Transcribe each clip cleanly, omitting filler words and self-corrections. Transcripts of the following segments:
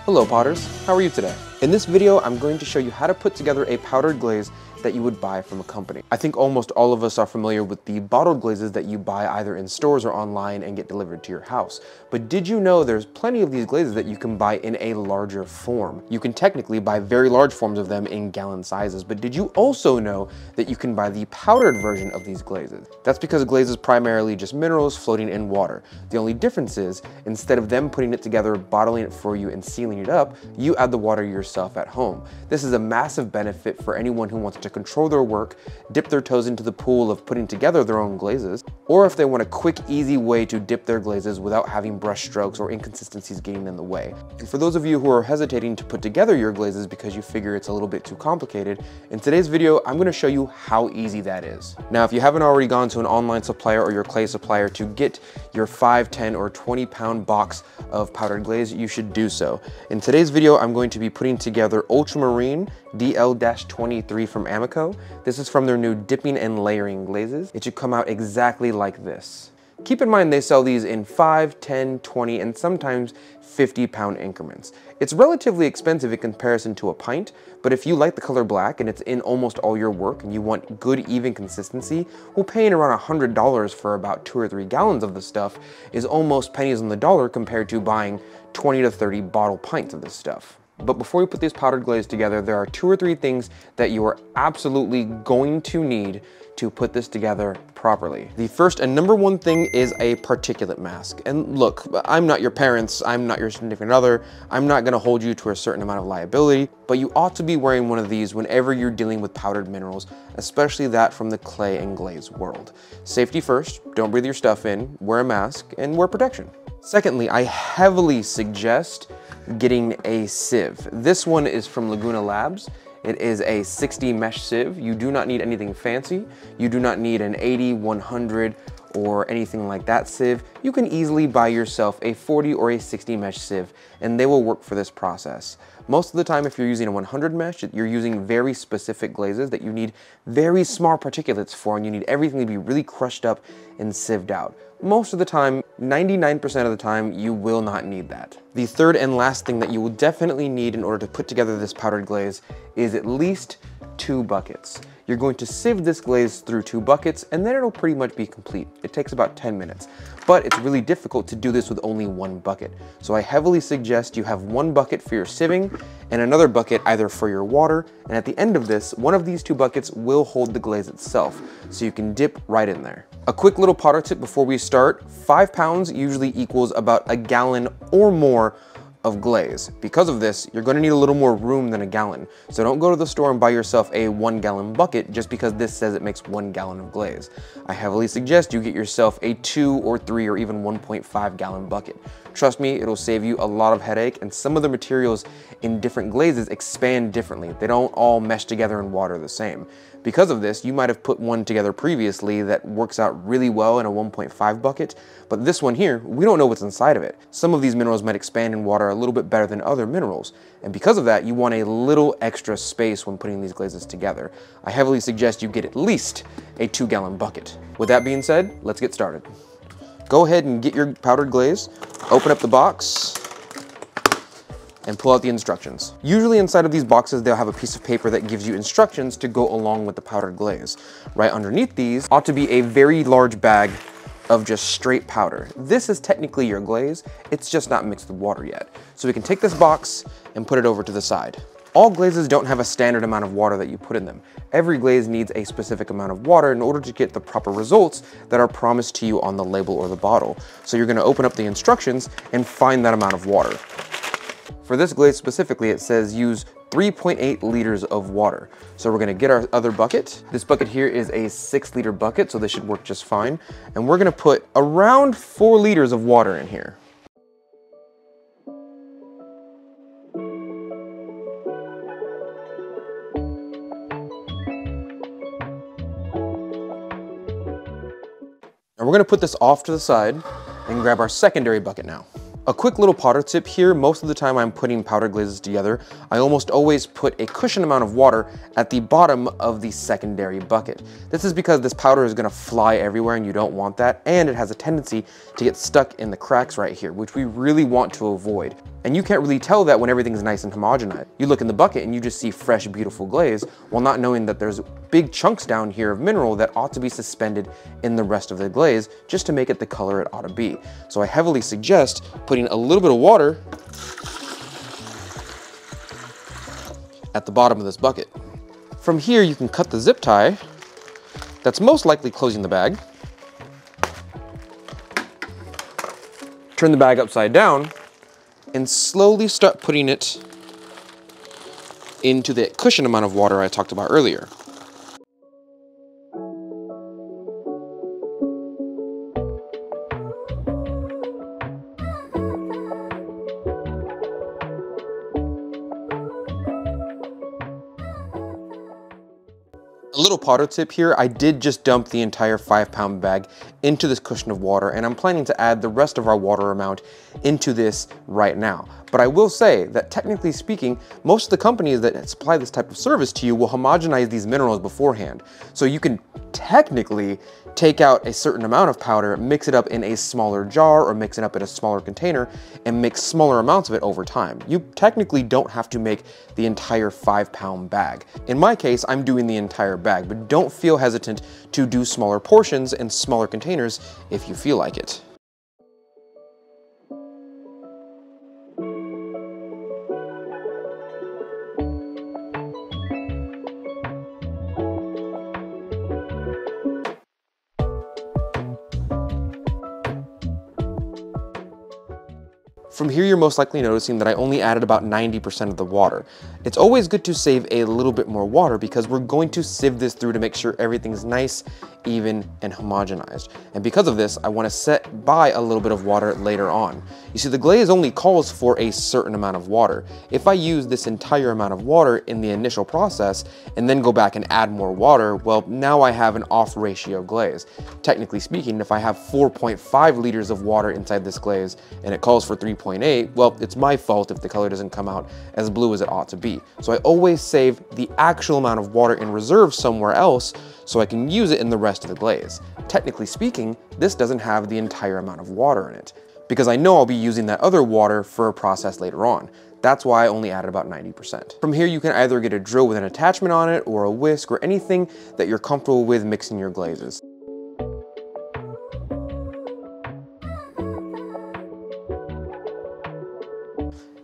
Hello potters, how are you today? In this video, I'm going to show you how to put together a powdered glaze that you would buy from a company. I think almost all of us are familiar with the bottled glazes that you buy either in stores or online and get delivered to your house. But did you know there's plenty of these glazes that you can buy in a larger form? You can technically buy very large forms of them in gallon sizes, but did you also know that you can buy the powdered version of these glazes? That's because glaze is primarily just minerals floating in water. The only difference is, instead of them putting it together, bottling it for you, and sealing it up, you add the water yourself at home. This is a massive benefit for anyone who wants to control their work, dip their toes into the pool of putting together their own glazes, or if they want a quick, easy way to dip their glazes without having brush strokes or inconsistencies getting in the way. And for those of you who are hesitating to put together your glazes because you figure it's a little bit too complicated, in today's video, I'm going to show you how easy that is. Now, if you haven't already gone to an online supplier or your clay supplier to get your 5, 10, or 20 pound box of powdered glaze, you should do so. In today's video, I'm going to be putting together Ultramarine DL-23 from AMACO. This is from their new dipping and layering glazes. It should come out exactly like this. Keep in mind they sell these in 5, 10, 20, and sometimes 50 pound increments. It's relatively expensive in comparison to a pint, but if you like the color black and it's in almost all your work and you want good even consistency, well, paying around $100 for about 2 or 3 gallons of this stuff is almost pennies on the dollar compared to buying 20 to 30 bottle pints of this stuff. But before we put this powdered glaze together, there are 2 or 3 things that you are absolutely going to need to put this together properly. The first and number one thing is a particulate mask. And look, I'm not your parents, I'm not your significant other, I'm not gonna hold you to a certain amount of liability, but you ought to be wearing one of these whenever you're dealing with powdered minerals, especially that from the clay and glaze world. Safety first, don't breathe your stuff in, wear a mask, and wear protection. Secondly, I heavily suggest getting a sieve. This one is from Laguna Labs. It is a 60 mesh sieve. You do not need anything fancy. You do not need an 80, 100, or anything like that sieve. You can easily buy yourself a 40 or a 60 mesh sieve, and they will work for this process. Most of the time, if you're using a 100 mesh, you're using very specific glazes that you need very small particulates for, and you need everything to be really crushed up and sieved out. Most of the time, 99% of the time, you will not need that. The third and last thing that you will definitely need in order to put together this powdered glaze is at least 2 buckets. You're going to sieve this glaze through 2 buckets, and then it'll pretty much be complete. It takes about 10 minutes, but it's really difficult to do this with only 1 bucket. So I heavily suggest you have 1 bucket for your sieving and another bucket either for your water, and at the end of this, one of these 2 buckets will hold the glaze itself, so you can dip right in there. A quick little potter tip before we start: 5 pounds usually equals about a gallon or more of glaze. Because of this, you're going to need a little more room than a gallon. So don't go to the store and buy yourself a 1 gallon bucket just because this says it makes 1 gallon of glaze. I heavily suggest you get yourself a 2 or 3 or even 1.5 gallon bucket. Trust me, it'll save you a lot of headache, and some of the materials in different glazes expand differently. They don't all mesh together in water the same. Because of this, you might have put one together previously that works out really well in a 1.5 bucket, but this one here, we don't know what's inside of it. Some of these minerals might expand in water a little bit better than other minerals, and because of that, you want a little extra space when putting these glazes together. I heavily suggest you get at least a 2 gallon bucket. With that being said, let's get started. Go ahead and get your powdered glaze, open up the box, and pull out the instructions. Usually inside of these boxes, they'll have a piece of paper that gives you instructions to go along with the powdered glaze. Right underneath these ought to be a very large bag of just straight powder. This is technically your glaze, it's just not mixed with water yet. So we can take this box and put it over to the side. All glazes don't have a standard amount of water that you put in them. Every glaze needs a specific amount of water in order to get the proper results that are promised to you on the label or the bottle. So you're gonna open up the instructions and find that amount of water. For this glaze specifically, it says use 3.8 liters of water. So we're gonna get our other bucket. This bucket here is a 6-liter bucket, so this should work just fine. And we're gonna put around 4 liters of water in here. And we're gonna put this off to the side and grab our secondary bucket now. A quick little potter tip here: most of the time I'm putting powder glazes together, I almost always put a cushion amount of water at the bottom of the secondary bucket. This is because this powder is gonna fly everywhere and you don't want that, and it has a tendency to get stuck in the cracks right here, which we really want to avoid. And you can't really tell that when everything's nice and homogenized. You look in the bucket and you just see fresh, beautiful glaze, while not knowing that there's big chunks down here of mineral that ought to be suspended in the rest of the glaze just to make it the color it ought to be. So I heavily suggest putting a little bit of water at the bottom of this bucket. From here, you can cut the zip tie that's most likely closing the bag. Turn the bag upside down and slowly start putting it into the cushion amount of water I talked about earlier. A little potter tip here, I did just dump the entire 5-pound bag into this cushion of water, and I'm planning to add the rest of our water amount into this right now. But I will say that technically speaking, most of the companies that supply this type of service to you will homogenize these minerals beforehand. So you can technically take out a certain amount of powder, mix it up in a smaller jar or mix it up in a smaller container and mix smaller amounts of it over time. You technically don't have to make the entire 5-pound bag. In my case, I'm doing the entire bag, but don't feel hesitant to do smaller portions and smaller containers if you feel like it. From here, you're most likely noticing that I only added about 90% of the water. It's always good to save a little bit more water because we're going to sieve this through to make sure everything's nice, even, and homogenized. And because of this, I want to set by a little bit of water later on. You see, the glaze only calls for a certain amount of water. If I use this entire amount of water in the initial process and then go back and add more water, well, now I have an off ratio glaze. Technically speaking, if I have 4.5 liters of water inside this glaze and it calls for 3.8, well, it's my fault if the color doesn't come out as blue as it ought to be. So I always save the actual amount of water in reserve somewhere else so I can use it in the rest of the glaze. Technically speaking, this doesn't have the entire amount of water in it because I know I'll be using that other water for a process later on. That's why I only added about 90%. From here, you can either get a drill with an attachment on it or a whisk or anything that you're comfortable with mixing your glazes.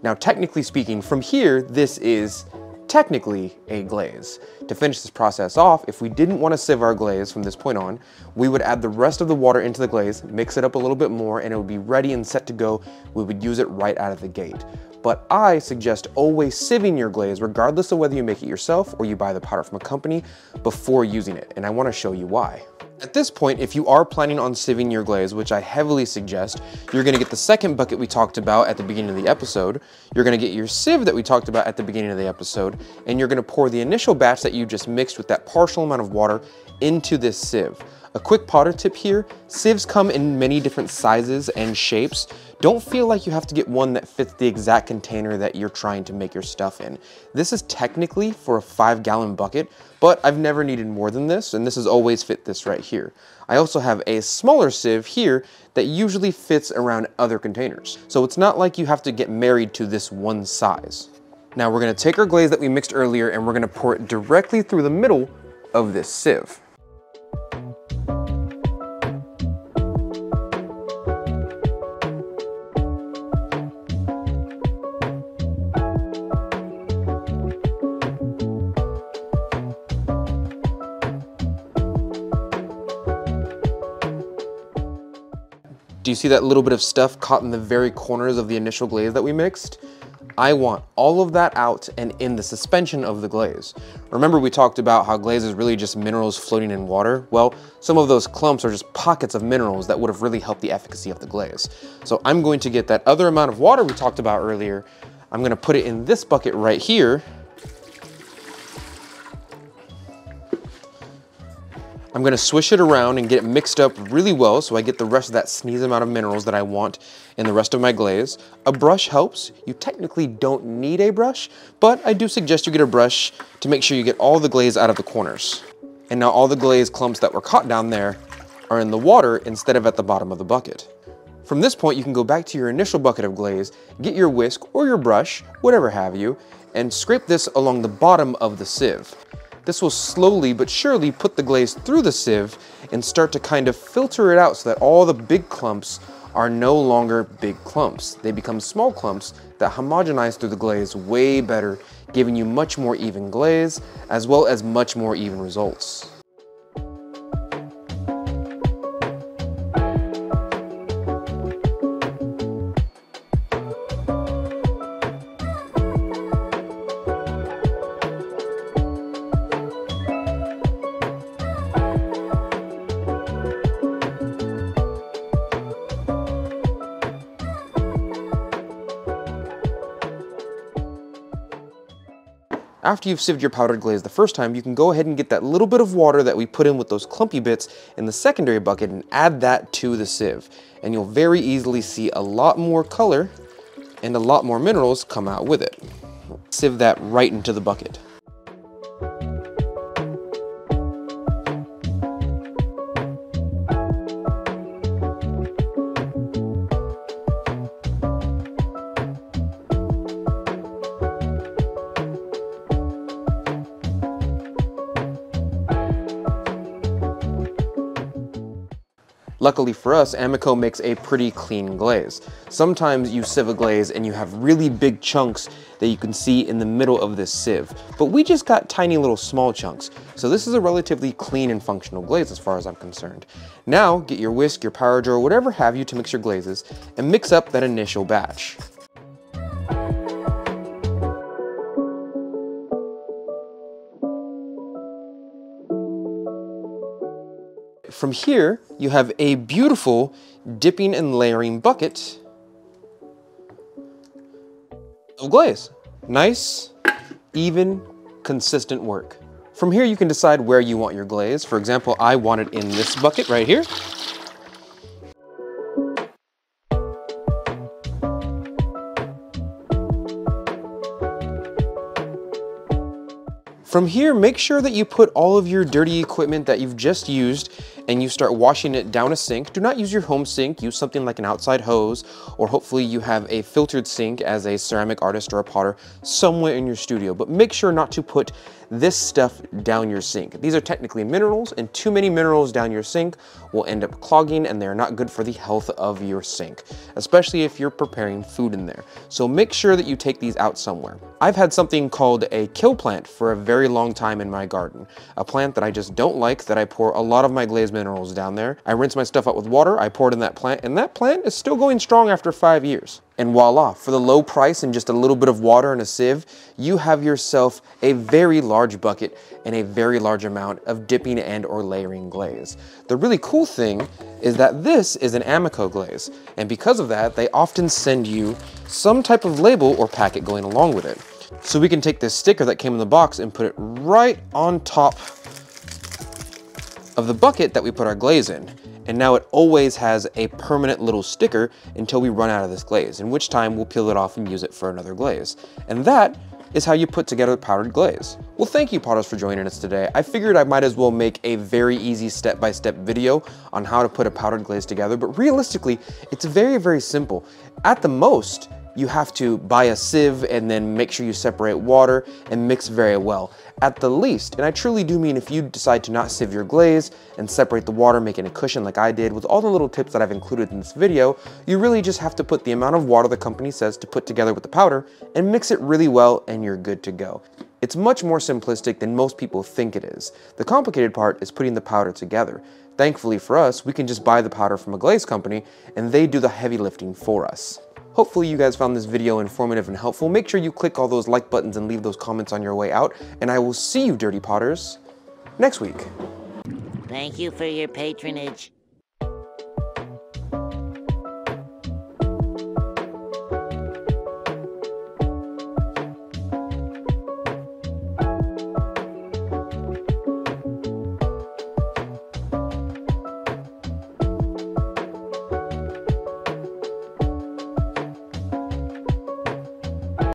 Now, technically speaking, from here, this is technically a glaze. To finish this process off, if we didn't want to sieve our glaze from this point on, we would add the rest of the water into the glaze, mix it up a little bit more, and it would be ready and set to go. We would use it right out of the gate. But I suggest always sieving your glaze, regardless of whether you make it yourself or you buy the powder from a company, before using it, and I want to show you why. At this point, if you are planning on sieving your glaze, which I heavily suggest, you're going to get the second bucket we talked about at the beginning of the episode, you're going to get your sieve that we talked about at the beginning of the episode, and you're going to pour the initial batch that you just mixed with that partial amount of water into this sieve. A quick potter tip here, sieves come in many different sizes and shapes. Don't feel like you have to get one that fits the exact container that you're trying to make your stuff in. This is technically for a 5-gallon bucket, but I've never needed more than this, and this has always fit this right here. I also have a smaller sieve here that usually fits around other containers. So it's not like you have to get married to this one size. Now we're gonna take our glaze that we mixed earlier and we're gonna pour it directly through the middle of this sieve. Do you see that little bit of stuff caught in the very corners of the initial glaze that we mixed? I want all of that out and in the suspension of the glaze. Remember we talked about how glaze is really just minerals floating in water? Well, some of those clumps are just pockets of minerals that would have really helped the efficacy of the glaze. So I'm going to get that other amount of water we talked about earlier, I'm gonna put it in this bucket right here. I'm gonna swish it around and get it mixed up really well so I get the rest of that sneeze amount of minerals that I want in the rest of my glaze. A brush helps. You technically don't need a brush, but I do suggest you get a brush to make sure you get all the glaze out of the corners. And now all the glaze clumps that were caught down there are in the water instead of at the bottom of the bucket. From this point, you can go back to your initial bucket of glaze, get your whisk or your brush, whatever have you, and scrape this along the bottom of the sieve. This will slowly but surely put the glaze through the sieve and start to kind of filter it out so that all the big clumps are no longer big clumps. They become small clumps that homogenize through the glaze way better, giving you much more even glaze, as well as much more even results. After you've sieved your powdered glaze the first time, you can go ahead and get that little bit of water that we put in with those clumpy bits in the secondary bucket and add that to the sieve. And you'll very easily see a lot more color and a lot more minerals come out with it. Sieve that right into the bucket. Luckily for us, AMACO makes a pretty clean glaze. Sometimes you sieve a glaze and you have really big chunks that you can see in the middle of this sieve, but we just got tiny little small chunks. So this is a relatively clean and functional glaze as far as I'm concerned. Now get your whisk, your power jar, whatever have you to mix your glazes and mix up that initial batch. From here, you have a beautiful dipping and layering bucket of glaze. Nice, even, consistent work. From here, you can decide where you want your glaze. For example, I want it in this bucket right here. From here, make sure that you put all of your dirty equipment that you've just used and you start washing it down a sink. Do not use your home sink, use something like an outside hose, or hopefully you have a filtered sink as a ceramic artist or a potter somewhere in your studio, but make sure not to put this stuff down your sink. These are technically minerals, and too many minerals down your sink will end up clogging and they're not good for the health of your sink, especially if you're preparing food in there. So make sure that you take these out somewhere. I've had something called a kill plant for a very long time in my garden, a plant that I just don't like, that I pour a lot of my glaze minerals down there. I rinse my stuff out with water, I pour it in that plant, and that plant is still going strong after 5 years. And voila, for the low price and just a little bit of water and a sieve, you have yourself a very large bucket and a very large amount of dipping and or layering glaze. The really cool thing is that this is an AMACO glaze, and because of that, they often send you some type of label or packet going along with it. So we can take this sticker that came in the box and put it right on top of the bucket that we put our glaze in. And now it always has a permanent little sticker until we run out of this glaze, in which time we'll peel it off and use it for another glaze. And that is how you put together powdered glaze. Well, thank you, potters, for joining us today. I figured I might as well make a very easy step-by-step video on how to put a powdered glaze together, but realistically, it's very, very simple. At the most, you have to buy a sieve and then make sure you separate water and mix very well. At the least, and I truly do mean if you decide to not sieve your glaze and separate the water, making a cushion like I did with all the little tips that I've included in this video, you really just have to put the amount of water the company says to put together with the powder and mix it really well and you're good to go. It's much more simplistic than most people think it is. The complicated part is putting the powder together. Thankfully for us, we can just buy the powder from a glaze company and they do the heavy lifting for us. Hopefully you guys found this video informative and helpful. Make sure you click all those like buttons and leave those comments on your way out. And I will see you, Dirty Potters, next week. Thank you for your patronage.